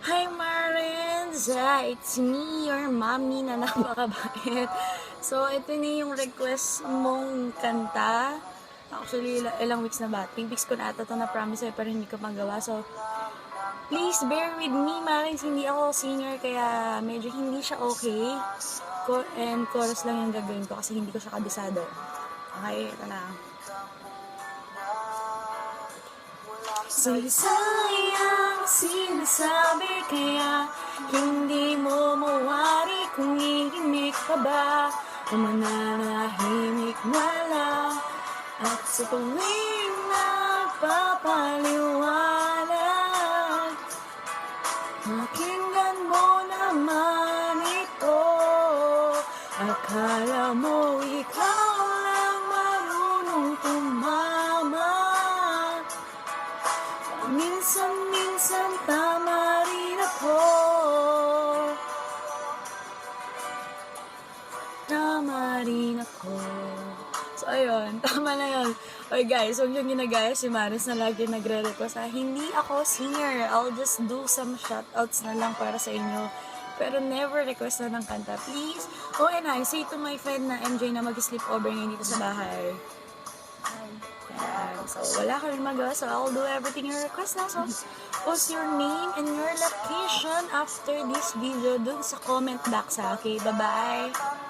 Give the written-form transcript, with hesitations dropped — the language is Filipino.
Hi Marenza! It's me, your mommy na napakabait. So, ito na yung request mong kanta. Actually, ilang weeks na ba? 3 weeks ko na ata ito na-promise pero hindi ko magawa. So, please bear with me, Marens. Hindi ako singer kaya medyo hindi siya okay. And chorus lang yung gagawin ko kasi hindi ko siya kabisado. Okay, ito na. Sayang sinasabi kaya hindi mo mawari kung iimik ka ba o mananahimik na lang at sa tuwing nagpapaliwanag pakinggan mo naman ito. Akala mo ikaw lang marunong tumama. Minsan-minsan tama rin ako. Tama rin ako. So, ayun. Tama na yun. Okay guys, huwag yung ginagaya si Maris na lagi nagre-request. Hindi ako singer. I'll just do some shoutouts na lang para sa inyo. Pero never request na ng kanta. Please. Oh, and I say to my friend na MJ na mag-sleep over ngayon dito sa bahay. So, wala ka rin magawa. So, I'll do everything you request now. So, post your name and your location after this video dun sa comment box ha. Okay, bye-bye!